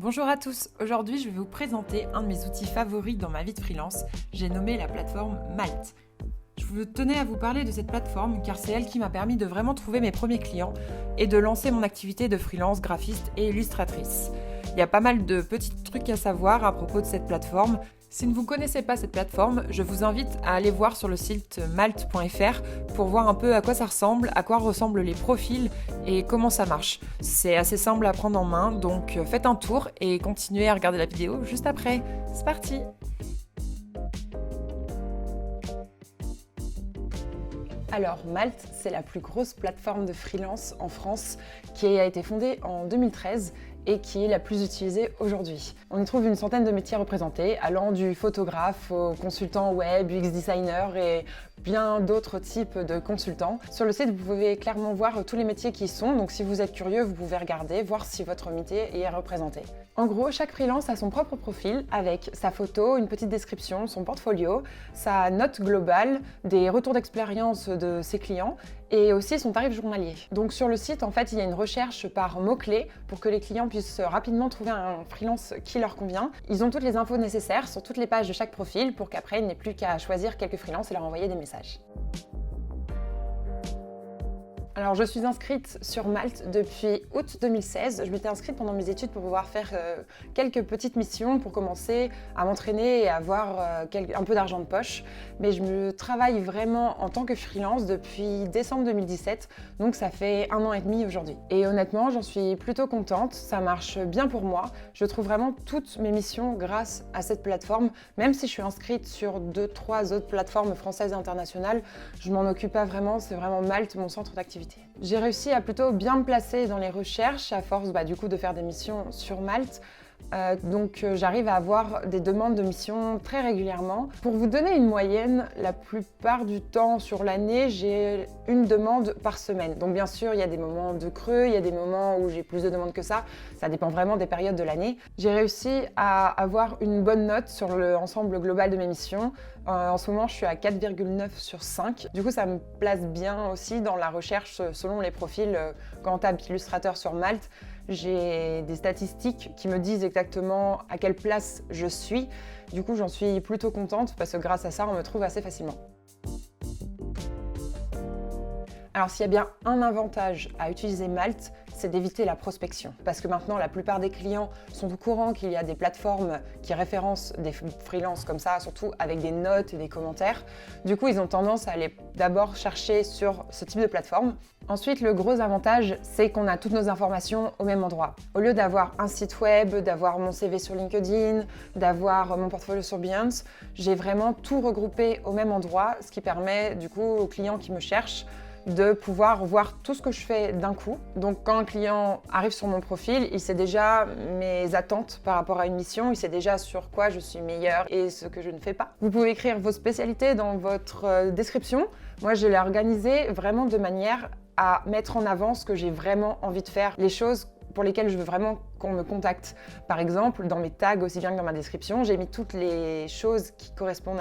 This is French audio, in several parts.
Bonjour à tous, aujourd'hui je vais vous présenter un de mes outils favoris dans ma vie de freelance, j'ai nommé la plateforme Malt. Je tenais à vous parler de cette plateforme car c'est elle qui m'a permis de vraiment trouver mes premiers clients et de lancer mon activité de freelance graphiste et illustratrice. Il y a pas mal de petits trucs à savoir à propos de cette plateforme. Si vous ne connaissez pas cette plateforme, je vous invite à aller voir sur le site malt.fr pour voir un peu à quoi ça ressemble, à quoi ressemblent les profils et comment ça marche. C'est assez simple à prendre en main, donc faites un tour et continuez à regarder la vidéo juste après. C'est parti! Alors, Malt, c'est la plus grosse plateforme de freelance en France qui a été fondée en 2013 et qui est la plus utilisée aujourd'hui. On y trouve une centaine de métiers représentés, allant du photographe au consultant web, UX designer et bien d'autres types de consultants. Sur le site, vous pouvez clairement voir tous les métiers qui y sont, donc si vous êtes curieux, vous pouvez regarder, voir si votre métier est représenté. En gros, chaque freelance a son propre profil avec sa photo, une petite description, son portfolio, sa note globale, des retours d'expérience de ses clients et aussi son tarif journalier. Donc sur le site, en fait, il y a une recherche par mots-clés pour que les clients puissent rapidement trouver un freelance qui leur convient. Ils ont toutes les infos nécessaires sur toutes les pages de chaque profil pour qu'après, il n'ait plus qu'à choisir quelques freelances et leur envoyer des messages. Alors je suis inscrite sur Malt depuis août 2016. Je m'étais inscrite pendant mes études pour pouvoir faire quelques petites missions pour commencer à m'entraîner et avoir un peu d'argent de poche. Mais je me travaille vraiment en tant que freelance depuis décembre 2017, donc ça fait 1 an et demi aujourd'hui. Et honnêtement, j'en suis plutôt contente, ça marche bien pour moi. Je trouve vraiment toutes mes missions grâce à cette plateforme, même si je suis inscrite sur 2-3 autres plateformes françaises et internationales, je m'en occupe pas vraiment, c'est vraiment Malt mon centre d'activité. J'ai réussi à plutôt bien me placer dans les recherches à force du coup de faire des missions sur Malt. Donc j'arrive à avoir des demandes de missions très régulièrement. Pour vous donner une moyenne, la plupart du temps sur l'année, j'ai une demande par semaine. Donc bien sûr, il y a des moments de creux, il y a des moments où j'ai plus de demandes que ça dépend vraiment des périodes de l'année. J'ai réussi à avoir une bonne note sur l'ensemble global de mes missions. En ce moment, je suis à 4,9 sur 5. Du coup, ça me place bien aussi dans la recherche selon les profils. Quand on tape illustrateur sur Malt, j'ai des statistiques qui me disent exactement à quelle place je suis. Du coup, j'en suis plutôt contente parce que grâce à ça, on me trouve assez facilement. Alors s'il y a bien un avantage à utiliser Malt, c'est d'éviter la prospection. Parce que maintenant, la plupart des clients sont au courant qu'il y a des plateformes qui référencent des freelances comme ça, surtout avec des notes et des commentaires. Du coup, ils ont tendance à aller d'abord chercher sur ce type de plateforme. Ensuite, le gros avantage, c'est qu'on a toutes nos informations au même endroit. Au lieu d'avoir un site web, d'avoir mon CV sur LinkedIn, d'avoir mon portfolio sur Behance, j'ai vraiment tout regroupé au même endroit, ce qui permet du coup aux clients qui me cherchent de pouvoir voir tout ce que je fais d'un coup. Donc quand un client arrive sur mon profil, il sait déjà mes attentes par rapport à une mission, il sait déjà sur quoi je suis meilleure et ce que je ne fais pas. Vous pouvez écrire vos spécialités dans votre description. Moi, je l'ai organisé vraiment de manière à mettre en avant ce que j'ai vraiment envie de faire, les choses pour lesquelles je veux vraiment qu'on me contacte. Par exemple, dans mes tags aussi bien que dans ma description, j'ai mis toutes les choses qui correspondent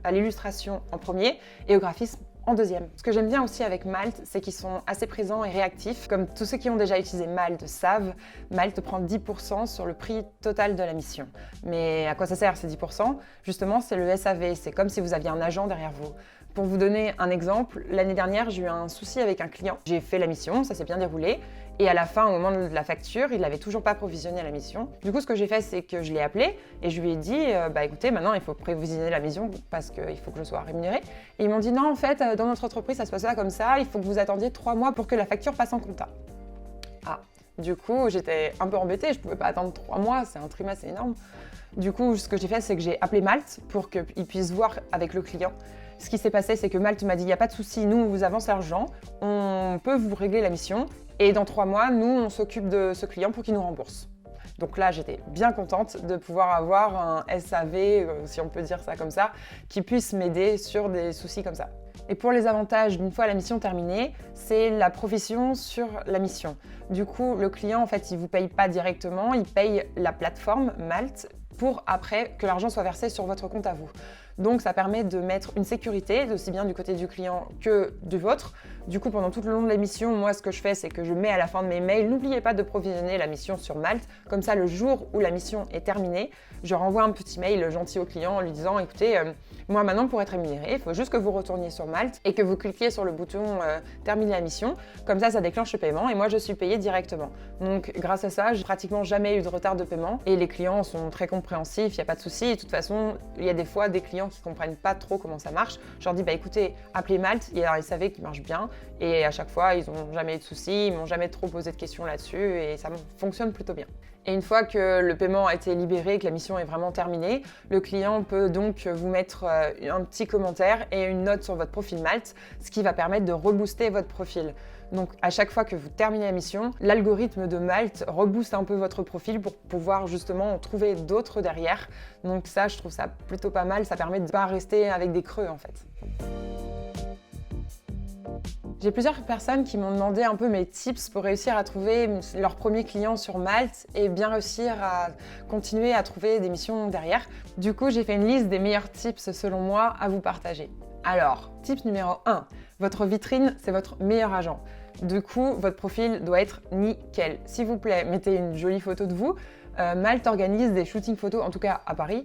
à l'illustration en premier et au graphisme en deuxième. Ce que j'aime bien aussi avec Malt, c'est qu'ils sont assez présents et réactifs. Comme tous ceux qui ont déjà utilisé Malt savent, Malt prend 10% sur le prix total de la mission. Mais à quoi ça sert ces 10%? Justement, c'est le SAV, c'est comme si vous aviez un agent derrière vous. Pour vous donner un exemple, l'année dernière, j'ai eu un souci avec un client. J'ai fait la mission, ça s'est bien déroulé. Et à la fin, au moment de la facture, il n'avait toujours pas provisionné la mission. Du coup, ce que j'ai fait, c'est que je l'ai appelé et je lui ai dit écoutez, maintenant, il faut provisionner la mission parce qu'il faut que je sois rémunérée. Et ils m'ont dit non, en fait, dans notre entreprise, ça se passe pas comme ça. Il faut que vous attendiez 3 mois pour que la facture passe en compta. Ah, du coup, j'étais un peu embêtée. Je ne pouvais pas attendre 3 mois, c'est un trimestre, c'est énorme. Du coup, ce que j'ai fait, c'est que j'ai appelé Malt pour qu'ils puissent voir avec le client. Ce qui s'est passé, c'est que Malt m'a dit il n'y a pas de souci, nous, on vous avance l'argent, on peut vous régler la mission. Et dans 3 mois, nous, on s'occupe de ce client pour qu'il nous rembourse. Donc là, j'étais bien contente de pouvoir avoir un SAV, si on peut dire ça comme ça, qui puisse m'aider sur des soucis comme ça. Et pour les avantages d'une fois la mission terminée, c'est la provision sur la mission. Du coup, le client, en fait, il ne vous paye pas directement, il paye la plateforme Malt pour après que l'argent soit versé sur votre compte à vous. Donc ça permet de mettre une sécurité, aussi bien du côté du client que du vôtre. Du coup, pendant tout le long de la mission, moi, ce que je fais, c'est que je mets à la fin de mes mails, n'oubliez pas de provisionner la mission sur Malte. Comme ça, le jour où la mission est terminée, je renvoie un petit mail gentil au client en lui disant, écoutez, moi maintenant, pour être rémunéré, il faut juste que vous retourniez sur Malte et que vous cliquiez sur le bouton terminer la mission. Comme ça déclenche le paiement et moi, je suis payée directement. Donc, grâce à ça, j'ai pratiquement jamais eu de retard de paiement et les clients sont très compréhensifs, il n'y a pas de souci. De toute façon, il y a des fois des clients qui comprennent pas trop comment ça marche. Je leur dis, écoutez, appelez Malte. Et alors, ils savaient qu'il marche bien. Et à chaque fois, ils n'ont jamais eu de soucis, ils m'ont jamais trop posé de questions là-dessus et ça fonctionne plutôt bien. Et une fois que le paiement a été libéré, que la mission est vraiment terminée, le client peut donc vous mettre un petit commentaire et une note sur votre profil Malte, ce qui va permettre de rebooster votre profil. Donc à chaque fois que vous terminez la mission, l'algorithme de Malte rebooste un peu votre profil pour pouvoir justement en trouver d'autres derrière. Donc ça, je trouve ça plutôt pas mal, ça permet de ne pas rester avec des creux en fait. J'ai plusieurs personnes qui m'ont demandé un peu mes tips pour réussir à trouver leur premier client sur Malte et bien réussir à continuer à trouver des missions derrière. Du coup, j'ai fait une liste des meilleurs tips selon moi à vous partager. Alors, tips numéro 1, votre vitrine, c'est votre meilleur agent. Du coup, votre profil doit être nickel. S'il vous plaît, mettez une jolie photo de vous. Malte organise des shootings photos, en tout cas à Paris,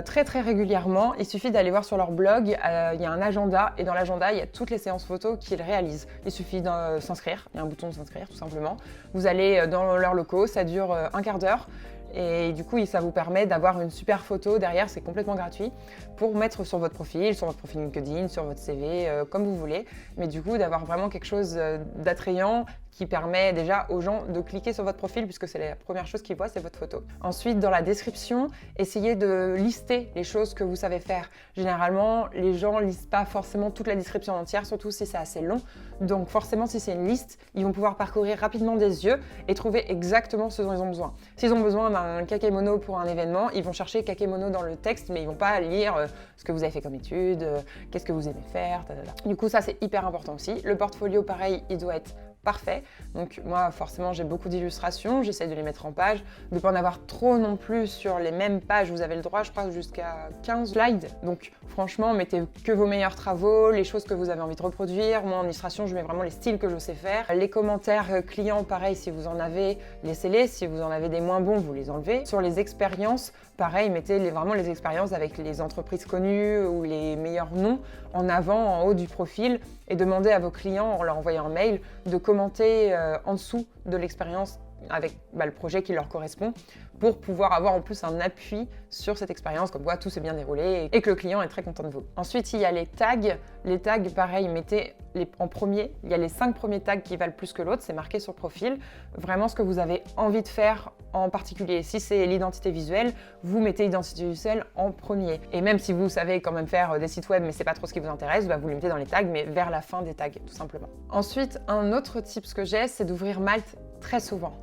très régulièrement. Il suffit d'aller voir sur leur blog, il y a un agenda et dans l'agenda, il y a toutes les séances photos qu'ils réalisent. Il suffit de s'inscrire, il y a un bouton de s'inscrire tout simplement. Vous allez dans leurs locaux, ça dure un quart d'heure. Et du coup, ça vous permet d'avoir une super photo derrière, c'est complètement gratuit, pour mettre sur votre profil LinkedIn, sur votre CV, comme vous voulez. Mais du coup, d'avoir vraiment quelque chose d'attrayant qui permet déjà aux gens de cliquer sur votre profil puisque c'est la première chose qu'ils voient, c'est votre photo. Ensuite, dans la description, essayez de lister les choses que vous savez faire. Généralement, les gens ne lisent pas forcément toute la description entière, surtout si c'est assez long. Donc forcément, si c'est une liste, ils vont pouvoir parcourir rapidement des yeux et trouver exactement ce dont ils ont besoin. S'ils ont besoin d'un kakémono pour un événement, ils vont chercher kakémono dans le texte, mais ils ne vont pas lire ce que vous avez fait comme étude, qu'est-ce que vous aimez faire, Du coup, ça, c'est hyper important aussi. Le portfolio, pareil, il doit être parfait. Donc moi, forcément, j'ai beaucoup d'illustrations, j'essaie de les mettre en page, de ne pas en avoir trop non plus sur les mêmes pages. Vous avez le droit, je crois, jusqu'à 15 slides. Donc franchement, mettez que vos meilleurs travaux, les choses que vous avez envie de reproduire. Moi, en illustration, je mets vraiment les styles que je sais faire. Les commentaires clients, pareil, si vous en avez, laissez-les. Si vous en avez des moins bons, vous les enlevez. Sur les expériences, pareil, mettez vraiment les expériences avec les entreprises connues ou les meilleurs noms en avant, en haut du profil et demandez à vos clients, en leur envoyant un mail, de commenter en dessous de l'expérience avec le projet qui leur correspond pour pouvoir avoir en plus un appui sur cette expérience, comme quoi tout s'est bien déroulé et que le client est très content de vous. Ensuite, il y a les tags. Les tags, pareil, mettez en premier. Il y a les 5 premiers tags qui valent plus que l'autre, c'est marqué sur le profil. Vraiment ce que vous avez envie de faire en particulier. Si c'est l'identité visuelle, vous mettez l'identité visuelle en premier. Et même si vous savez quand même faire des sites web, mais c'est pas trop ce qui vous intéresse, vous les mettez dans les tags, mais vers la fin des tags, tout simplement. Ensuite, un autre tip que j'ai, c'est d'ouvrir Malte très souvent.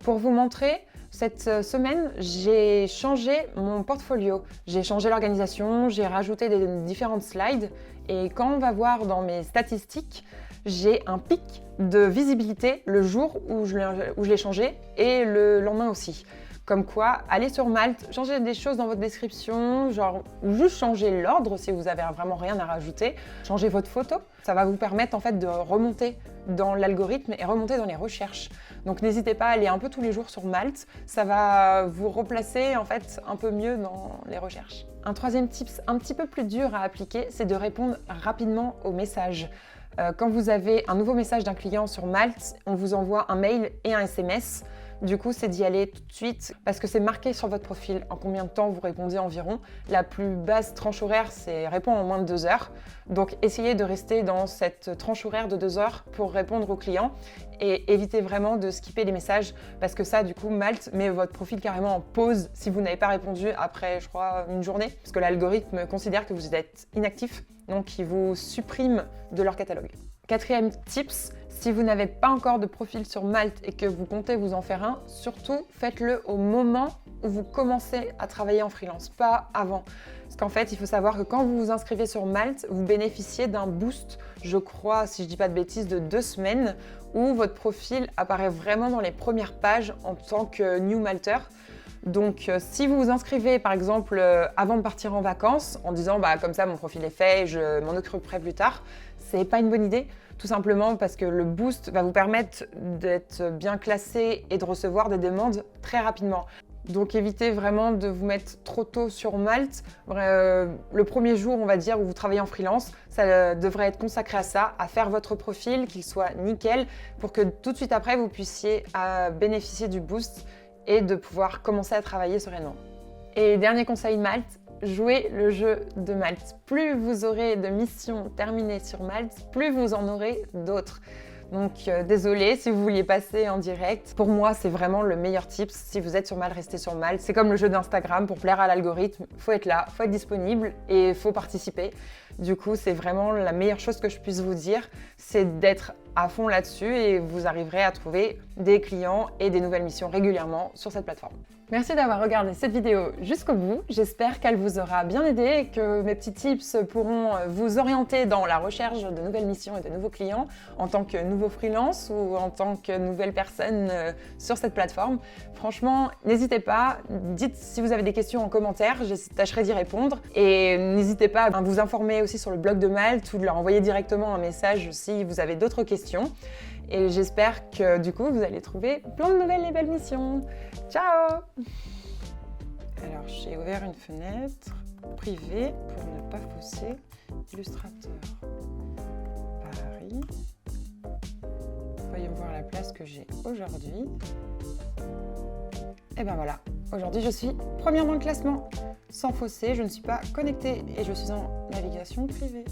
Pour vous montrer, cette semaine, j'ai changé mon portfolio. J'ai changé l'organisation, j'ai rajouté des différentes slides et quand on va voir dans mes statistiques, j'ai un pic de visibilité le jour où je l'ai changé et le lendemain aussi. Comme quoi, allez sur Malte, changez des choses dans votre description, ou juste changer l'ordre si vous avez vraiment rien à rajouter. Changez votre photo, ça va vous permettre en fait de remonter dans l'algorithme et remonter dans les recherches. Donc n'hésitez pas à aller un peu tous les jours sur Malte, ça va vous replacer en fait un peu mieux dans les recherches. Un troisième tips un petit peu plus dur à appliquer, c'est de répondre rapidement aux messages. Quand vous avez un nouveau message d'un client sur Malte, on vous envoie un mail et un SMS. Du coup, c'est d'y aller tout de suite parce que c'est marqué sur votre profil en combien de temps vous répondez environ. La plus basse tranche horaire, c'est répondre en moins de 2 heures. Donc, essayez de rester dans cette tranche horaire de 2 heures pour répondre aux clients et évitez vraiment de skipper les messages parce que ça, du coup, Malte met votre profil carrément en pause si vous n'avez pas répondu après, je crois, une journée parce que l'algorithme considère que vous êtes inactif, donc il vous supprime de leur catalogue. Quatrième tips, si vous n'avez pas encore de profil sur Malte et que vous comptez vous en faire un, surtout faites-le au moment où vous commencez à travailler en freelance, pas avant. Parce qu'en fait, il faut savoir que quand vous vous inscrivez sur Malte, vous bénéficiez d'un boost, je crois, si je dis pas de bêtises, de 2 semaines où votre profil apparaît vraiment dans les premières pages en tant que new malter. Donc si vous vous inscrivez par exemple avant de partir en vacances en disant comme ça mon profil est fait, je m'en occuperai plus tard, c'est pas une bonne idée. Tout simplement parce que le boost va vous permettre d'être bien classé et de recevoir des demandes très rapidement. Donc évitez vraiment de vous mettre trop tôt sur Malte. Le premier jour, on va dire, où vous travaillez en freelance, ça devrait être consacré à ça, à faire votre profil, qu'il soit nickel, pour que tout de suite après, vous puissiez bénéficier du boost et de pouvoir commencer à travailler sereinement. Et dernier conseil Malte, jouez le jeu de Malte. Plus vous aurez de missions terminées sur Malte, plus vous en aurez d'autres. Donc désolé si vous vouliez passer en direct. Pour moi, c'est vraiment le meilleur tip. Si vous êtes sur Malte, restez sur Malte. C'est comme le jeu d'Instagram, pour plaire à l'algorithme, faut être là, faut être disponible et faut participer. Du coup, c'est vraiment la meilleure chose que je puisse vous dire, c'est d'être à fond là-dessus et vous arriverez à trouver des clients et des nouvelles missions régulièrement sur cette plateforme. Merci d'avoir regardé cette vidéo jusqu'au bout. J'espère qu'elle vous aura bien aidé et que mes petits tips pourront vous orienter dans la recherche de nouvelles missions et de nouveaux clients en tant que nouveau freelance ou en tant que nouvelle personne sur cette plateforme. Franchement, n'hésitez pas, dites si vous avez des questions en commentaire, je tâcherai d'y répondre. Et n'hésitez pas à vous informer aussi sur le blog de Malte ou de leur envoyer directement un message si vous avez d'autres questions. Et j'espère que du coup, vous allez trouver plein de nouvelles et belles missions. Ciao! Alors, j'ai ouvert une fenêtre privée pour ne pas fausser. Illustrateur Paris. Voyons voir la place que j'ai aujourd'hui. Et ben voilà, aujourd'hui je suis première dans le classement. Sans fausser, je ne suis pas connectée et je suis en navigation privée.